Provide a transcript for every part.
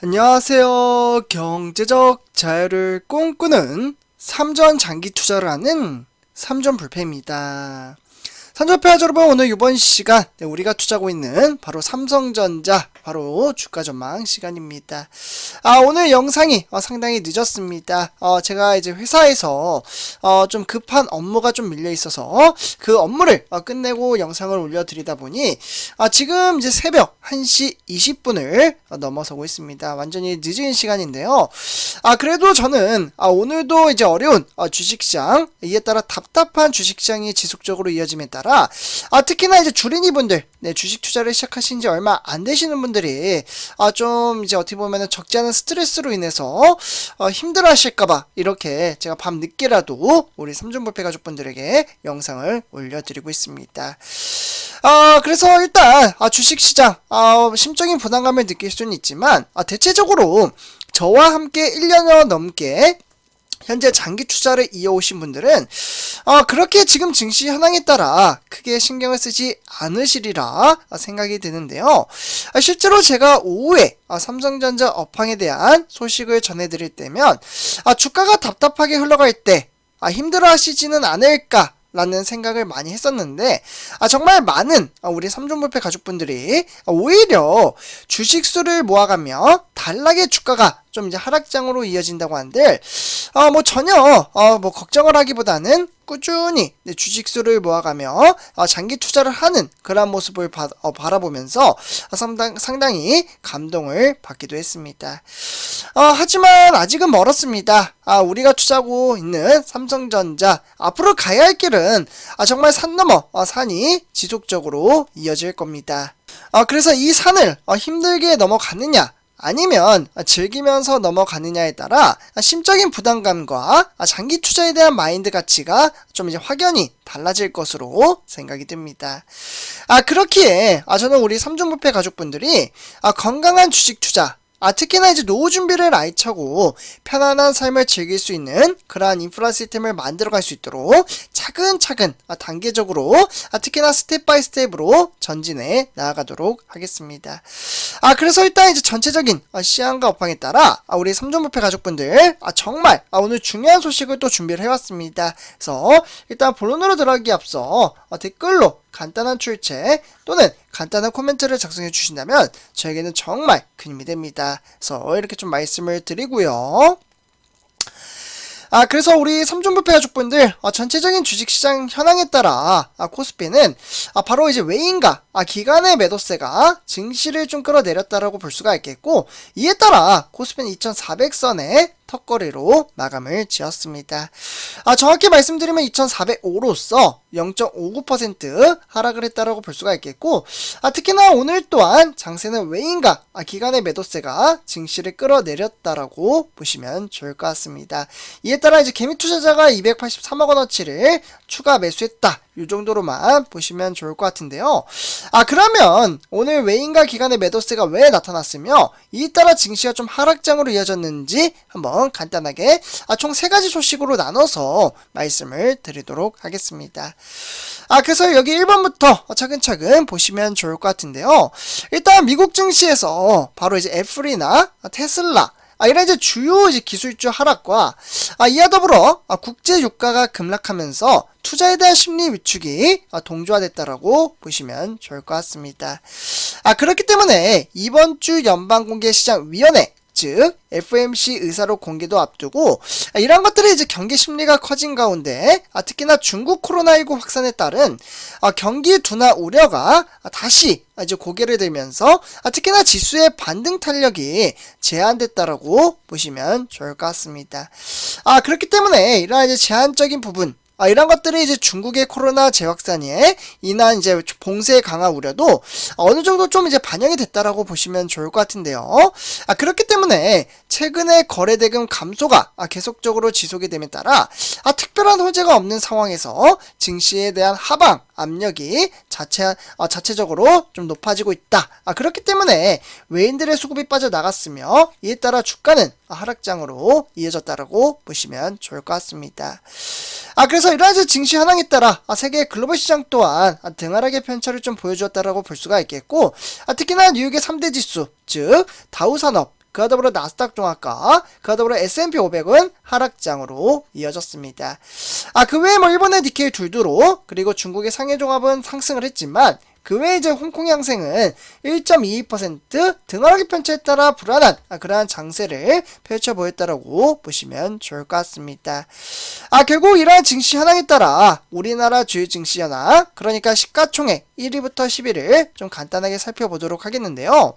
안녕하세요. 경제적 자유를 꿈꾸는 삼전 장기 투자를 하는 삼전불패입니다. 삼전불패 여러분, 오늘 이번 시간 우리가 투자하고 있는 바로 삼성전자, 바로 주가 전망 시간입니다. 오늘 영상이 상당히 늦었습니다. 제가 이제 회사에서 좀 급한 업무가 좀 밀려 있어서 그 업무를 끝내고 영상을 올려드리다 보니 지금 이제 새벽 1시 20분을 넘어서고 있습니다. 완전히 늦은 시간인데요. 그래도 저는 오늘도 이제 어려운 주식시장, 이에 따라 답답한 주식시장이 지속적으로 이어짐에 따라 특히나 이제 주린이분들, 주식 투자를 시작하신 지 얼마 안 되시는 분들이 좀 이제 어떻게 보면은 적지 않은 스트레스로 인해서 힘들어 하실까봐 이렇게 제가 밤 늦게라도 우리 삼전불패 가족분들에게 영상을 올려드리고 있습니다. 그래서 일단 주식시장 심적인 부담감을 느낄 수는 있지만 대체적으로 저와 함께 1년여 넘게 현재 장기 투자를 이어오신 분들은 그렇게 지금 증시 현황에 따라 크게 신경을 쓰지 않으시리라 생각이 드는데요. 실제로 제가 오후에 삼성전자 업황에 대한 소식을 전해드릴 때면 주가가 답답하게 흘러갈 때 힘들어 하시지는 않을까 라는 생각을 많이 했었는데 정말 많은 우리 삼전불패 가족분들이 오히려 주식수를 모아가며 단락의 주가가 좀 이제 하락장으로 이어진다고 한들 전혀 걱정을 하기보다는 꾸준히 주식수를 모아가며 장기 투자를 하는 그런 모습을 바라보면서 상당히 감동을 받기도 했습니다. 하지만 아직은 멀었습니다. 우리가 투자하고 있는 삼성전자, 앞으로 가야 할 길은 정말 산 넘어 산이 지속적으로 이어질 겁니다. 그래서 이 산을 힘들게 넘어가느냐 아니면 즐기면서 넘어가느냐에 따라 심적인 부담감과 장기 투자에 대한 마인드 가치가 좀 이제 확연히 달라질 것으로 생각이 듭니다. 그렇기에 저는 우리 삼전불패 가족분들이 건강한 주식 투자, 특히나 이제 노후 준비를 알차고 편안한 삶을 즐길 수 있는 그러한 인프라 시스템을 만들어갈 수 있도록 차근차근 단계적으로 특히나 스텝 바이 스텝으로 전진해 나아가도록 하겠습니다. 그래서 일단 이제 전체적인 시황과 업황에 따라 우리 삼전불패 가족분들 정말 오늘 중요한 소식을 또 준비를 해왔습니다. 그래서 일단 본론으로 들어가기 앞서 댓글로 간단한 출첵 또는 간단한 코멘트를 작성해 주신다면 저에게는 정말 큰 힘이 됩니다. 그래서 이렇게 좀 말씀을 드리고요. 그래서 우리 삼전불패 가족분들 전체적인 주식시장 현황에 따라 코스피는 바로 이제 외인과 기관의 매도세가 증시를 좀 끌어내렸다라고 볼 수가 있겠고, 이에 따라 코스피는 2400선의 턱걸이로 마감을 지었습니다. 정확히 말씀드리면 2405로서 0.59% 하락을 했다라고 볼 수가 있겠고, 특히나 오늘 또한 장세는 외인과 기관의 매도세가 증시를 끌어내렸다라고 보시면 좋을 것 같습니다. 이에 따라 이제 개미 투자자가 283억 원어치를 추가 매수했다, 이 정도로만 보시면 좋을 것 같은데요. 그러면 오늘 외인과 기관의 매도세가 왜 나타났으며 이에 따라 증시가 좀 하락장으로 이어졌는지 한번 간단하게 총 3가지 소식으로 나눠서 말씀을 드리도록 하겠습니다. 그래서 여기 1번부터 차근차근 보시면 좋을 것 같은데요. 일단 미국 증시에서 바로 이제 애플이나 테슬라, 이런 이제 주요 기술주 하락과 이와 더불어 국제 유가가 급락하면서 투자에 대한 심리 위축이 동조화됐다라고 보시면 좋을 것 같습니다. 그렇기 때문에 이번 주 연방공개시장위원회, 즉 FOMC 의사로 공개도 앞두고 이런 것들이 이제 경기 심리가 커진 가운데 특히나 중국 코로나19 확산에 따른 경기 둔화 우려가 다시 이제 고개를 들면서 특히나 지수의 반등 탄력이 제한됐다라고 보시면 좋을 것 같습니다. 그렇기 때문에 이러한 이제 제한적인 부분, 이런 것들이 이제 중국의 코로나 재확산에 인한 이제 봉쇄 강화 우려도 어느 정도 좀 이제 반영이 됐다라고 보시면 좋을 것 같은데요. 그렇기 때문에 최근에 거래대금 감소가 계속적으로 지속이 됨에 따라 특별한 호재가 없는 상황에서 증시에 대한 하방, 압력이 자체적으로 좀 높아지고 있다. 그렇기 때문에 외인들의 수급이 빠져나갔으며 이에 따라 주가는 하락장으로 이어졌다라고 보시면 좋을 것 같습니다. 그래서 이러한 증시 현황에 따라 세계 글로벌 시장 또한 등하락의 편차를 좀 보여주었다라고 볼 수가 있겠고, 특히나 뉴욕의 3대 지수, 즉 다우산업, 그와 더불어 나스닥 종합과, 그와 더불어 S&P 500은 하락장으로 이어졌습니다. 그 외에 일본의 니케이 둘두로, 그리고 중국의 상해 종합은 상승을 했지만, 그 외에 이제 홍콩 양생은 1.22% 등하락의 편차에 따라 불안한 그러한 장세를 펼쳐 보였다라고 보시면 좋을 것 같습니다. 결국 이러한 증시 현황에 따라 우리나라 주요 증시 현황, 그러니까 시가총액 1위부터 10위를 좀 간단하게 살펴보도록 하겠는데요.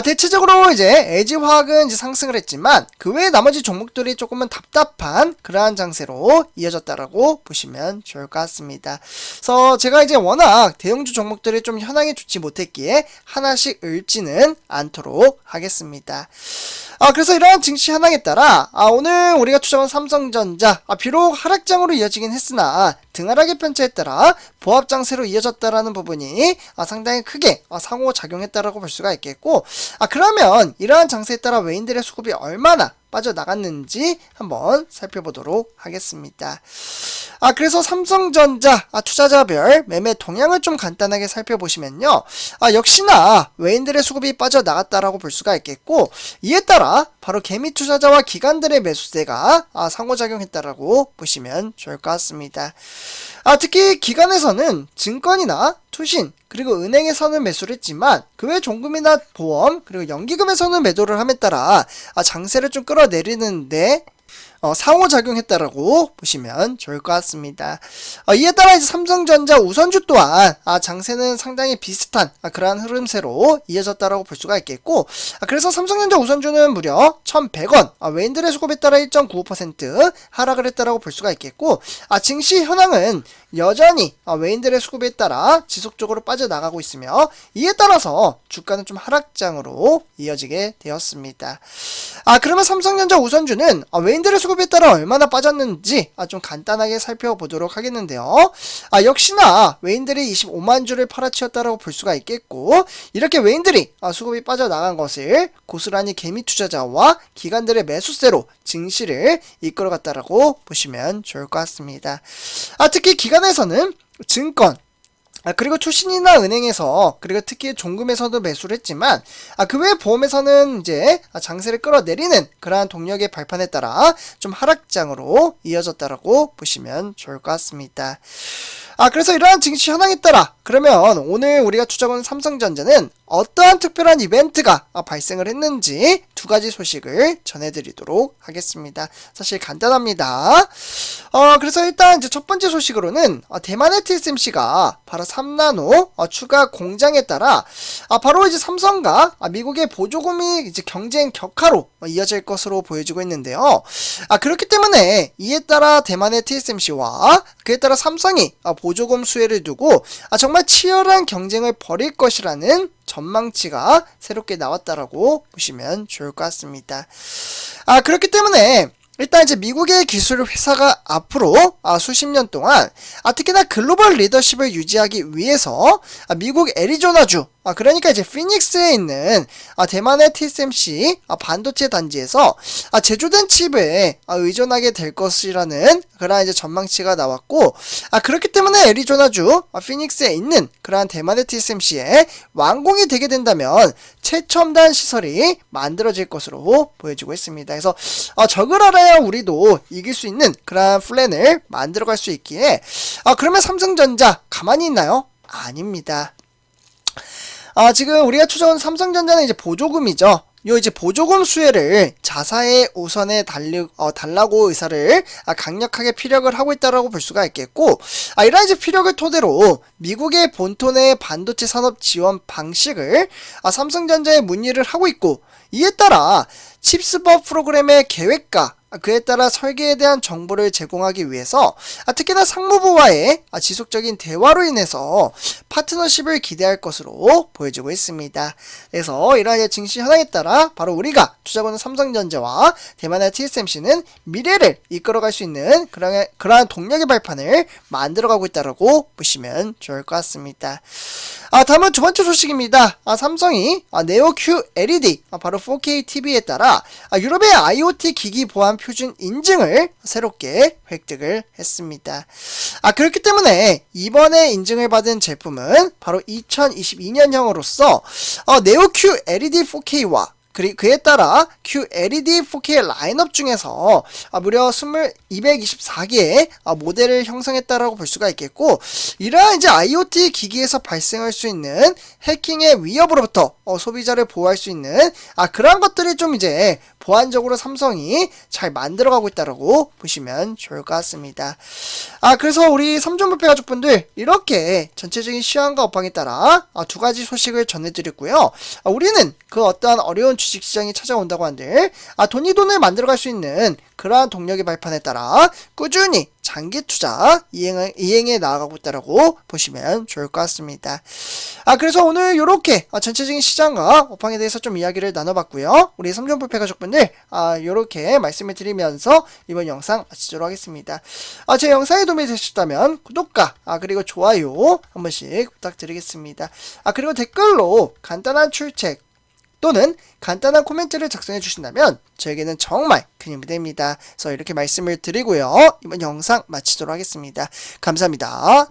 대체적으로 이제 LG화학은 이제 상승을 했지만 그 외에 나머지 종목들이 조금은 답답한 그러한 장세로 이어졌다라고 보시면 좋을 것 같습니다. 그래서 제가 이제 워낙 대형주 종목들이 좀 현황이 좋지 못했기에 하나씩 읊지는 않도록 하겠습니다. 그래서 이러한 증시 현황에 따라 오늘 우리가 투자한 삼성전자 비록 하락장으로 이어지긴 했으나 등하락의 편차에 따라 보합장세로 이어졌다라는 부분이 상당히 크게 상호작용했다라고 볼 수가 있겠고, 그러면 이러한 장세에 따라 외인들의 수급이 얼마나 빠져나갔는지 한번 살펴보도록 하겠습니다. 그래서 삼성전자 투자자별 매매 동향을 좀 간단하게 살펴보시면요, 역시나 외인들의 수급이 빠져나갔다라고 볼 수가 있겠고, 이에 따라 바로 개미 투자자와 기관들의 매수세가 상호작용했다라고 보시면 좋을 것 같습니다. 특히 기관에서는 증권이나 투신, 그리고 은행에서는 매수를 했지만 그 외 종금이나 보험, 그리고 연기금에서는 매도를 함에 따라 장세를 좀 끌어내리는데 상호작용했다라고 보시면 좋을 것 같습니다. 이에 따라 이제 삼성전자 우선주 또한 장세는 상당히 비슷한 그러한 흐름세로 이어졌다라고 볼 수가 있겠고, 그래서 삼성전자 우선주는 무려 1,100원, 외인들의 수급에 따라 1.95% 하락을 했다라고 볼 수가 있겠고, 증시 현황은 여전히 외인들의 수급에 따라 지속적으로 빠져나가고 있으며 이에 따라서 주가는 좀 하락장으로 이어지게 되었습니다. 그러면 삼성전자 우선주는 외인들의 수급에 따라 얼마나 빠졌는지 좀 간단하게 살펴보도록 하겠는데요. 역시나 외인들이 25만 주를 팔아치웠다고 볼 수가 있겠고, 이렇게 외인들이 수급이 빠져나간 것을 고스란히 개미 투자자와 기관들의 매수세로 증시를 이끌어갔다라고 보시면 좋을 것 같습니다. 특히 기관에서는 증권, 그리고 투신이나 은행에서, 그리고 특히 종금에서도 매수를 했지만 그 외 보험에서는 이제 장세를 끌어내리는 그러한 동력의 발판에 따라 좀 하락장으로 이어졌다라고 보시면 좋을 것 같습니다. 그래서 이러한 증시 현황에 따라 그러면 오늘 우리가 투자하는 삼성전자는 어떠한 특별한 이벤트가 발생을 했는지 두 가지 소식을 전해드리도록 하겠습니다. 사실 간단합니다. 그래서 일단 이제 첫 번째 소식으로는 대만의 TSMC가 바로 3나노 추가 공장에 따라 바로 이제 삼성과 미국의 보조금이 이제 경쟁 격화로 이어질 것으로 보여지고 있는데요. 그렇기 때문에 이에 따라 대만의 TSMC와 그에 따라 삼성이 보조금 수혜를 두고 정말 치열한 경쟁을 벌일 것이라는 전망치가 새롭게 나왔다라고 보시면 좋을 것 같습니다. 그렇기 때문에 일단 이제 미국의 기술 회사가 앞으로 수십 년 동안 특히나 글로벌 리더십을 유지하기 위해서 미국 애리조나주, 그러니까 이제 피닉스에 있는 대만의 TSMC 반도체 단지에서 제조된 칩에 의존하게 될 것이라는 그러한 이제 전망치가 나왔고, 그렇기 때문에 애리조나주 피닉스에 있는 그러한 대만의 TSMC에 완공이 되게 된다면 최첨단 시설이 만들어질 것으로 보여지고 있습니다. 그래서 적을 알아야 우리도 이길 수 있는 그러한 플랜을 만들어갈 수 있기에 그러면 삼성전자 가만히 있나요? 아닙니다. 지금 우리가 투자한 삼성전자는 이제 보조금이죠. 요 이제 보조금 수혜를 자사의 우선에 달라고 의사를 강력하게 피력을 하고 있다라고 볼 수가 있겠고, 이러한 이제 피력을 토대로 미국의 본토 내 반도체 산업 지원 방식을 삼성전자에 문의를 하고 있고, 이에 따라 칩스버 프로그램의 계획과 그에 따라 설계에 대한 정보를 제공하기 위해서 특히나 상무부와의 지속적인 대화로 인해서 파트너십을 기대할 것으로 보여지고 있습니다. 그래서 이러한 증시 현황에 따라 바로 우리가 투자하는 삼성전자와 대만의 TSMC는 미래를 이끌어갈 수 있는 그러한 동력의 발판을 만들어가고 있다고 보시면 좋을 것 같습니다. 다음은 두 번째 소식입니다. 삼성이 네오 QLED 바로 4K TV에 따라 유럽의 IoT 기기 보안 표준 인증을 새롭게 획득을 했습니다. 그렇기 때문에 이번에 인증을 받은 제품은 바로 2022년형으로서 네오 QLED 4K와 그에 따라 QLED 4K 라인업 중에서 무려 224개의 모델을 형성했다라고 볼 수가 있겠고, 이러한 이제 IoT 기기에서 발생할 수 있는 해킹의 위협으로부터 소비자를 보호할 수 있는 그러한 것들이 좀 이제 보안적으로 삼성이 잘 만들어가고 있다라고 보시면 좋을 것 같습니다. 그래서 우리 삼존부패 가족분들 이렇게 전체적인 시황과 업황에 따라 두 가지 소식을 전해드렸고요. 우리는 그 어떠한 어려운 주식시장이 찾아온다고 한들 돈을 만들어갈 수 있는 그러한 동력의 발판에 따라 꾸준히 장기 투자 이행해 나아가고 있다라고 보시면 좋을 것 같습니다. 그래서 오늘 이렇게 전체적인 시장과 업황에 대해서 좀 이야기를 나눠봤고요. 우리 삼존부패 가족분들 이렇게 말씀을 드리면서 이번 영상 마치도록 하겠습니다. 제 영상에 도움이 되셨다면 구독과 그리고 좋아요 한 번씩 부탁드리겠습니다. 그리고 댓글로 간단한 출첵 또는 간단한 코멘트를 작성해 주신다면 저에게는 정말 큰 힘이 됩니다. 그래서 이렇게 말씀을 드리고요. 이번 영상 마치도록 하겠습니다. 감사합니다.